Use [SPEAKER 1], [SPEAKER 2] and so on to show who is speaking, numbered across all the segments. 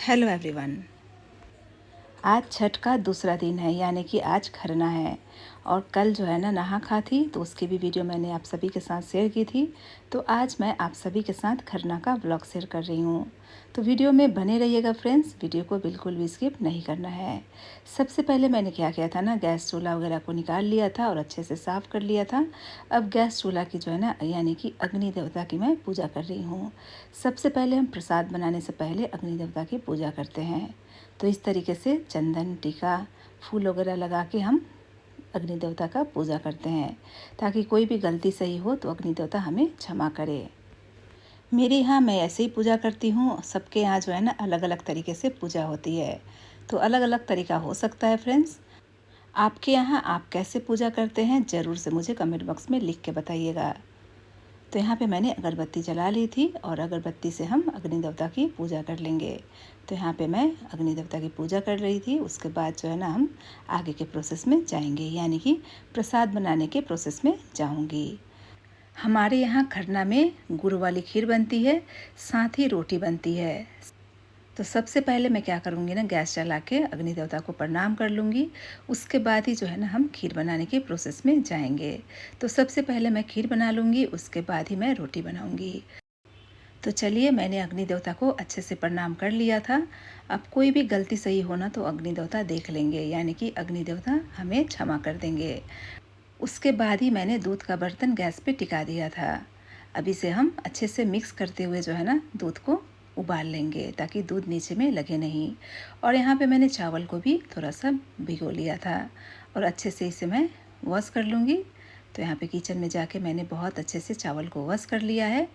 [SPEAKER 1] Hello everyone. आज छठ का दूसरा दिन है, यानी कि आज खरना है। और कल जो है ना नहा खा थी, तो उसकी भी वीडियो मैंने आप सभी के साथ शेयर की थी। तो आज मैं आप सभी के साथ खरना का व्लॉग शेयर कर रही हूँ। तो वीडियो में बने रहिएगा फ्रेंड्स, वीडियो को बिल्कुल भी स्किप नहीं करना है। सबसे पहले मैंने क्या किया था ना, गैस चूल्हा वगैरह को निकाल लिया था और अच्छे से साफ़ कर लिया था। अब गैस चूल्हा की जो है ना, यानी कि अग्नि देवता की मैं पूजा कर रही हूँ। सबसे पहले हम प्रसाद बनाने से पहले अग्नि देवता की पूजा करते हैं। तो इस तरीके से चंदन टीका फूल वगैरह लगा के हम अग्नि देवता का पूजा करते हैं, ताकि कोई भी गलती सही हो तो अग्नि देवता हमें क्षमा करे। मेरे यहाँ मैं ऐसे ही पूजा करती हूँ, सबके यहाँ जो है ना अलग अलग तरीके से पूजा होती है। तो अलग अलग तरीका हो सकता है फ्रेंड्स। आपके यहाँ आप कैसे पूजा करते हैं ज़रूर से मुझे कमेंट बॉक्स में लिख के बताइएगा। तो यहाँ पे मैंने अगरबत्ती जला ली थी और अगरबत्ती से हम अग्नि देवता की पूजा कर लेंगे। तो यहाँ पे मैं अग्नि देवता की पूजा कर रही थी। उसके बाद जो है ना हम आगे के प्रोसेस में जाएंगे, यानी कि प्रसाद बनाने के प्रोसेस में जाऊंगी। हमारे यहाँ खरना में गुड़ वाली खीर बनती है, साथ ही रोटी बनती है। तो सबसे पहले मैं क्या करूँगी ना, गैस जला के अग्नि देवता को प्रणाम कर लूँगी। उसके बाद ही जो है ना हम खीर बनाने के प्रोसेस में जाएंगे। तो सबसे पहले मैं खीर बना लूँगी, उसके बाद ही मैं रोटी बनाऊँगी। तो चलिए, मैंने अग्नि देवता को अच्छे से प्रणाम कर लिया था। अब कोई भी गलती सही होना तो अग्नि देवता देख लेंगे, यानी कि अग्नि देवता हमें क्षमा कर देंगे। उसके बाद ही मैंने दूध का बर्तन गैस पे टिका दिया था। अब इसे हम अच्छे से मिक्स करते हुए जो है ना दूध को उबाल लेंगे, ताकि दूध नीचे में लगे नहीं। और यहाँ पे मैंने चावल को भी थोड़ा सा भिगो लिया था और अच्छे से इसे मैं वॉश कर लूँगी। तो यहाँ पे किचन में जाके मैंने बहुत अच्छे से चावल को वॉश कर लिया है।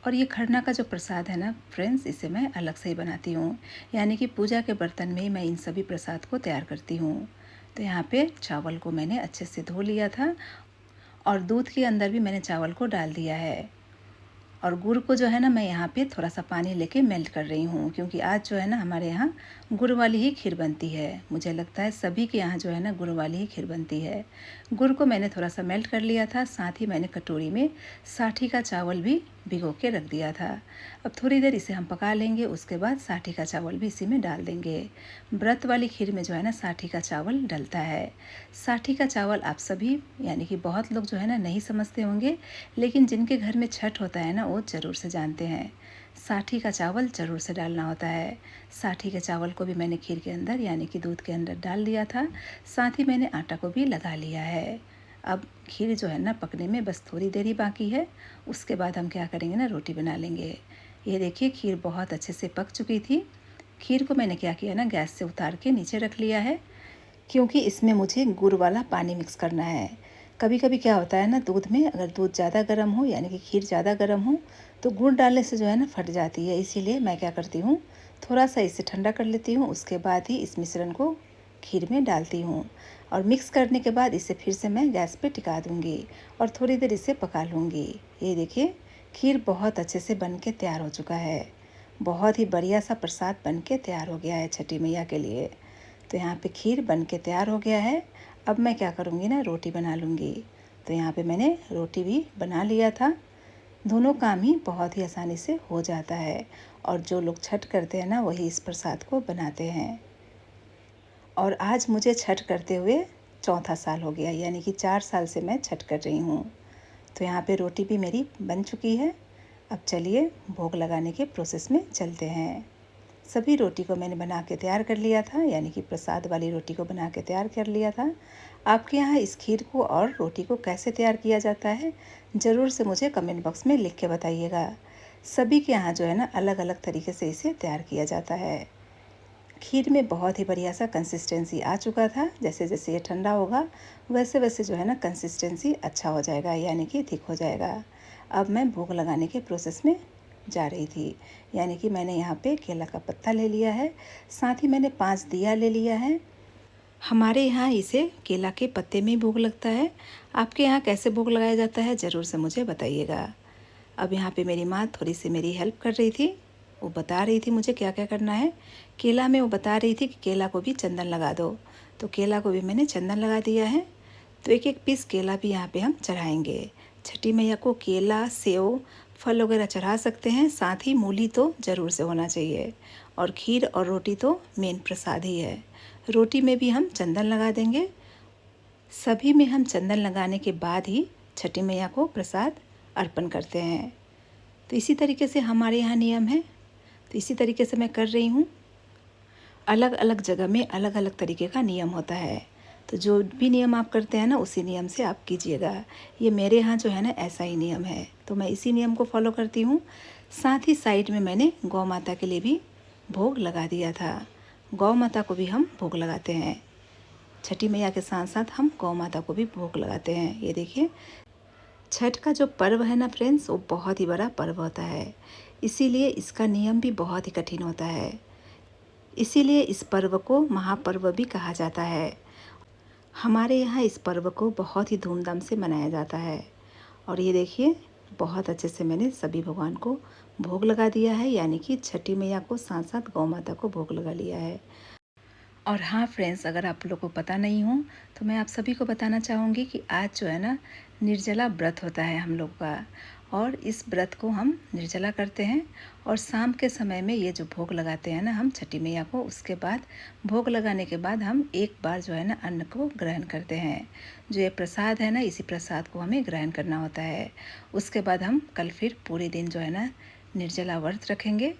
[SPEAKER 1] और ये खरना का जो प्रसाद है ना फ्रेंड्स, इसे मैं अलग से ही बनाती हूँ, यानी कि पूजा के बर्तन में ही मैं इन सभी प्रसाद को तैयार करती हूँ। तो यहाँ पे चावल को मैंने अच्छे से धो लिया था और दूध के अंदर भी मैंने चावल को डाल दिया है। और गुड़ को जो है ना मैं यहाँ पे थोड़ा सा पानी लेके मेल्ट कर रही हूँ, क्योंकि आज जो है ना हमारे यहाँ गुड़ वाली ही खीर बनती है। मुझे लगता है सभी के यहाँ जो है ना गुड़ वाली ही खीर बनती है। गुड़ को मैंने थोड़ा सा मेल्ट कर लिया था, साथ ही मैंने कटोरी में साठी का चावल भी भिगो के रख दिया था। अब थोड़ी देर इसे हम पका लेंगे, उसके बाद साठी का चावल भी इसी में डाल देंगे। व्रत वाली खीर में जो है ना साठी का चावल डलता है। साठी का चावल आप सभी, यानी कि बहुत लोग जो है ना नहीं समझते होंगे, लेकिन जिनके घर में छठ होता है ना वो ज़रूर से जानते हैं। साठी का चावल ज़रूर से डालना होता है। साठी के चावल को भी मैंने खीर के अंदर, यानी कि दूध के अंदर डाल दिया था। साथ ही मैंने आटा को भी लगा लिया है। अब खीर जो है ना पकने में बस थोड़ी देर ही बाकी है। उसके बाद हम क्या करेंगे ना, रोटी बना लेंगे। ये देखिए, खीर बहुत अच्छे से पक चुकी थी। खीर को मैंने क्या किया ना, गैस से उतार के नीचे रख लिया है, क्योंकि इसमें मुझे गुड़ वाला पानी मिक्स करना है। कभी कभी क्या होता है ना, दूध में अगर दूध ज़्यादा गर्म हो, यानी कि खीर ज़्यादा गर्म हो, तो गुड़ डालने से जो है ना फट जाती है। इसीलिए मैं क्या करती हूँ, थोड़ा सा इसे ठंडा कर लेती हूँ, उसके बाद ही इस मिश्रण को खीर में डालती हूँ। और मिक्स करने के बाद इसे फिर से मैं गैस पे टिका दूँगी और थोड़ी देर इसे पका लूँगी। ये देखिए, खीर बहुत अच्छे से बन के तैयार हो चुका है। बहुत ही बढ़िया सा प्रसाद बन के तैयार हो गया है छठी मैया के लिए। तो यहाँ पे खीर बन के तैयार हो गया है। अब मैं क्या करूँगी ना, रोटी बना लूँगी। तो यहाँ पे मैंने रोटी भी बना लिया था। दोनों काम ही बहुत ही आसानी से हो जाता है, और जो लोग छठ करते हैं ना वही इस प्रसाद को बनाते हैं। और आज मुझे छठ करते हुए चौथा साल हो गया, यानी कि 4 साल से मैं छठ कर रही हूँ। तो यहाँ पे रोटी भी मेरी बन चुकी है। अब चलिए भोग लगाने के प्रोसेस में चलते हैं। सभी रोटी को मैंने बना के तैयार कर लिया था, यानी कि प्रसाद वाली रोटी को बना के तैयार कर लिया था। आपके यहाँ इस खीर को और रोटी को कैसे तैयार किया जाता है ज़रूर से मुझे कमेंट बॉक्स में लिख के बताइएगा। सभी के यहाँ जो है ना अलग अलग तरीके से इसे तैयार किया जाता है। खीर में बहुत ही बढ़िया सा कंसिस्टेंसी आ चुका था। जैसे जैसे ये ठंडा होगा वैसे वैसे जो है ना कंसिस्टेंसी अच्छा हो जाएगा, यानी कि थिक हो जाएगा। अब मैं भोग लगाने के प्रोसेस में जा रही थी, यानी कि मैंने यहाँ पे केला का पत्ता ले लिया है, साथ ही मैंने 5 दिया ले लिया है। हमारे यहाँ इसे केला के पत्ते में भोग लगता है। आपके यहाँ कैसे भोग लगाया जाता है ज़रूर से मुझे बताइएगा। अब यहाँ पे मेरी माँ थोड़ी सी मेरी हेल्प कर रही थी, वो बता रही थी मुझे क्या क्या करना है। केला में वो बता रही थी कि केला को भी चंदन लगा दो, तो केला को भी मैंने चंदन लगा दिया है। तो एक एक पीस केला भी यहाँ पे हम चढ़ाएंगे। छठी मैया को केला, सेव, फल वगैरह चढ़ा सकते हैं, साथ ही मूली तो ज़रूर से होना चाहिए। और खीर और रोटी तो मेन प्रसाद ही है। रोटी में भी हम चंदन लगा देंगे। सभी में हम चंदन लगाने के बाद ही छठी मैया को प्रसाद अर्पण करते हैं। तो इसी तरीके से हमारे यहाँ नियम है, तो इसी तरीके से मैं कर रही हूँ। अलग अलग जगह में अलग अलग तरीके का नियम होता है, तो जो भी नियम आप करते हैं ना उसी नियम से आप कीजिएगा। ये मेरे यहाँ जो है ना ऐसा ही नियम है, तो मैं इसी नियम को फॉलो करती हूँ। साथ ही साइड में मैंने गौ माता के लिए भी भोग लगा दिया था। गौ माता को भी हम भोग लगाते हैं, छठी मैया के साथ साथ हम गौ माता को भी भोग लगाते हैं। ये देखिए, छठ का जो पर्व है ना फ्रेंड्स, वो बहुत ही बड़ा पर्व होता है, इसीलिए इसका नियम भी बहुत ही कठिन होता है। इसीलिए इस पर्व को महापर्व भी कहा जाता है। हमारे यहाँ इस पर्व को बहुत ही धूमधाम से मनाया जाता है। और ये देखिए, बहुत अच्छे से मैंने सभी भगवान को भोग लगा दिया है, यानी कि छठी मैया को साथ साथ गौ माता को भोग लगा लिया है। और हाँ फ्रेंड्स, अगर आप लोगों को पता नहीं हो तो मैं आप सभी को बताना चाहूँगी कि आज जो है ना निर्जला व्रत होता है हम लोग का, और इस व्रत को हम निर्जला करते हैं। और शाम के समय में ये जो भोग लगाते हैं ना हम छठी मैया को, उसके बाद भोग लगाने के बाद हम एक बार जो है ना अन्न को ग्रहण करते हैं। जो ये प्रसाद है ना, इसी प्रसाद को हमें ग्रहण करना होता है। उसके बाद हम कल फिर पूरे दिन जो है ना निर्जला व्रत रखेंगे,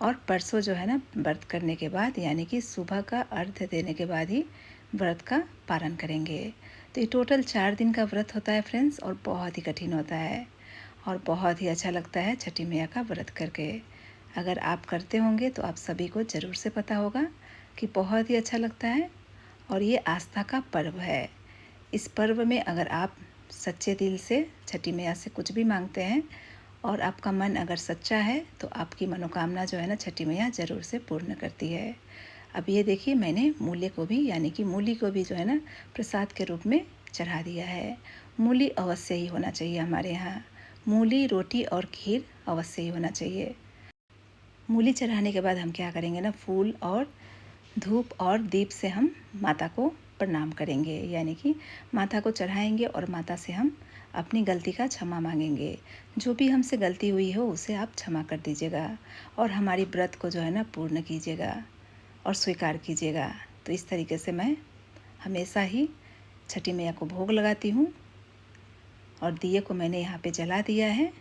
[SPEAKER 1] और परसों जो है ना व्रत करने के बाद, यानी कि सुबह का अर्घ्य देने के बाद ही व्रत का पारण करेंगे। तो ये टोटल 4 दिन का व्रत होता है फ्रेंड्स, और बहुत ही कठिन होता है और बहुत ही अच्छा लगता है छठी मैया का व्रत करके। अगर आप करते होंगे तो आप सभी को ज़रूर से पता होगा कि बहुत ही अच्छा लगता है। और ये आस्था का पर्व है। इस पर्व में अगर आप सच्चे दिल से छठी मैया से कुछ भी मांगते हैं और आपका मन अगर सच्चा है, तो आपकी मनोकामना जो है ना छठी मैया ज़रूर से पूर्ण करती है। अब ये देखिए, मैंने मूली को भी, यानी कि मूली को भी जो है ना प्रसाद के रूप में चढ़ा दिया है। मूली अवश्य ही होना चाहिए हमारे यहाँ। मूली, रोटी और खीर अवश्य ही होना चाहिए। मूली चढ़ाने के बाद हम क्या करेंगे ना, फूल और धूप और दीप से हम माता को प्रणाम करेंगे, यानी कि माता को चढ़ाएंगे और माता से हम अपनी गलती का क्षमा मांगेंगे। जो भी हमसे गलती हुई हो उसे आप क्षमा कर दीजिएगा, और हमारी व्रत को जो है ना पूर्ण कीजिएगा और स्वीकार कीजिएगा। तो इस तरीके से मैं हमेशा ही छठी मैया को भोग लगाती हूँ, और दिए को मैंने यहाँ पे जला दिया है।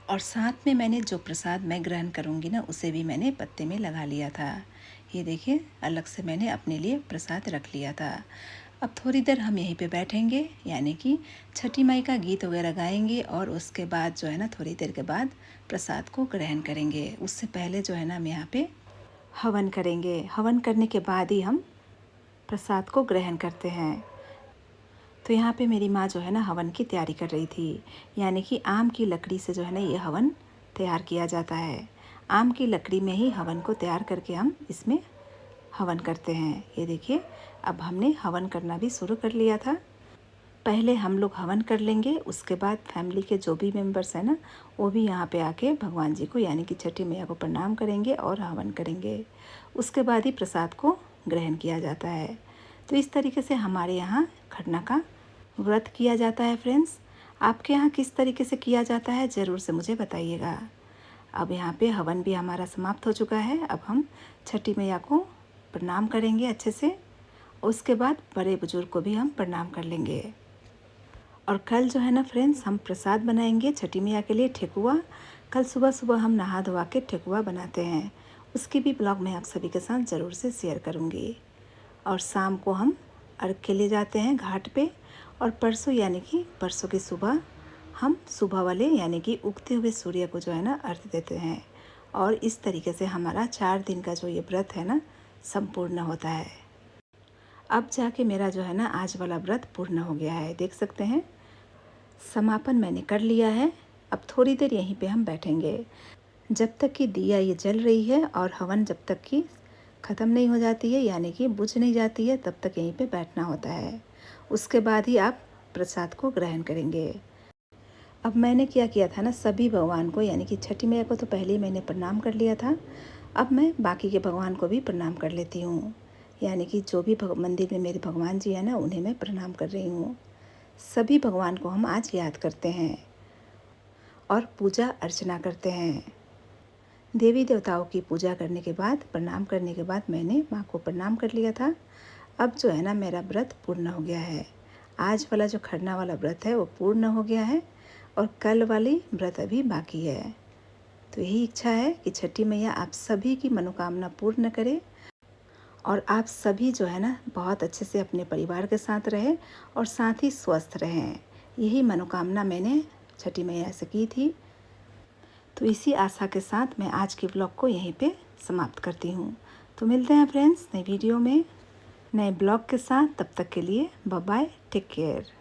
[SPEAKER 1] और साथ में मैंने जो प्रसाद मैं ग्रहण करूँगी ना, उसे भी मैंने पत्ते में लगा लिया था। ये देखिए, अलग से मैंने अपने लिए प्रसाद रख लिया था। अब थोड़ी देर हम यहीं पे बैठेंगे, यानी कि छठी माई का गीत वगैरह गाएंगे, और उसके बाद जो है ना थोड़ी देर के बाद प्रसाद को ग्रहण करेंगे। उससे पहले जो है ना हम यहाँ पे हवन करेंगे। हवन करने के बाद ही हम प्रसाद को ग्रहण करते हैं। तो यहाँ पे मेरी माँ जो है ना हवन की तैयारी कर रही थी, यानी कि आम की लकड़ी से जो है ना ये हवन तैयार किया जाता है। आम की लकड़ी में ही हवन को तैयार करके हम इसमें हवन करते हैं। ये देखिए, अब हमने हवन करना भी शुरू कर लिया था। पहले हम लोग हवन कर लेंगे, उसके बाद फैमिली के जो भी मेंबर्स हैं ना, वो भी यहाँ पे आके भगवान जी को, यानी कि छठी मैया को प्रणाम करेंगे और हवन करेंगे। उसके बाद ही प्रसाद को ग्रहण किया जाता है। तो इस तरीके से हमारे यहाँ खरना का व्रत किया जाता है फ्रेंड्स। आपके यहाँ किस तरीके से किया जाता है ज़रूर से मुझे बताइएगा। अब यहाँ पे हवन भी हमारा समाप्त हो चुका है। अब हम छठी मैया को प्रणाम करेंगे अच्छे से, उसके बाद बड़े बुजुर्ग को भी हम प्रणाम कर लेंगे। और कल जो है ना फ्रेंड्स, हम प्रसाद बनाएंगे छठी मैया के लिए, ठेकुआ। कल सुबह सुबह हम नहा धोवा के ठेकुआ बनाते हैं, उसकी भी ब्लॉग मैं आप सभी के साथ ज़रूर से शेयर करूँगी। और शाम को हम अर्घ के लिए जाते हैं घाट पे, और परसों, यानी कि परसों की सुबह हम सुबह वाले, यानी कि उगते हुए सूर्य को जो है ना अर्घ देते हैं। और इस तरीके से हमारा 4 दिन का जो ये व्रत है ना संपूर्ण होता है। अब जाके मेरा जो है ना आज वाला व्रत पूर्ण हो गया है, देख सकते हैं। समापन मैंने कर लिया है। अब थोड़ी देर यहीं पे हम बैठेंगे, जब तक कि दिया ये जल रही है और हवन जब तक कि ख़त्म नहीं हो जाती है, यानी कि बुझ नहीं जाती है, तब तक यहीं पे बैठना होता है। उसके बाद ही आप प्रसाद को ग्रहण करेंगे। अब मैंने क्या किया था ना, सभी भगवान को, यानी कि छठी मैया को तो पहले ही मैंने प्रणाम कर लिया था। अब मैं बाकी के भगवान को भी प्रणाम कर लेती हूँ, यानी कि जो भी मंदिर में मेरे भगवान जी हैं ना, उन्हें मैं प्रणाम कर रही हूँ। सभी भगवान को हम आज याद करते हैं और पूजा अर्चना करते हैं। देवी देवताओं की पूजा करने के बाद, प्रणाम करने के बाद मैंने माँ को प्रणाम कर लिया था। अब जो है ना मेरा व्रत पूर्ण हो गया है। आज वाला जो खरना वाला व्रत है वो पूर्ण हो गया है और कल वाली व्रत अभी बाकी है। तो यही इच्छा है कि छठी मैया आप सभी की मनोकामना पूर्ण करे और आप सभी जो है ना बहुत अच्छे से अपने परिवार के साथ रहें और साथ ही स्वस्थ रहें। यही मनोकामना मैंने छठी मैया से की थी। तो इसी आशा के साथ मैं आज के ब्लॉग को यहीं पे समाप्त करती हूँ। तो मिलते हैं फ्रेंड्स नई वीडियो में, नए ब्लॉग के साथ। तब तक के लिए बाय बाय, टेक केयर।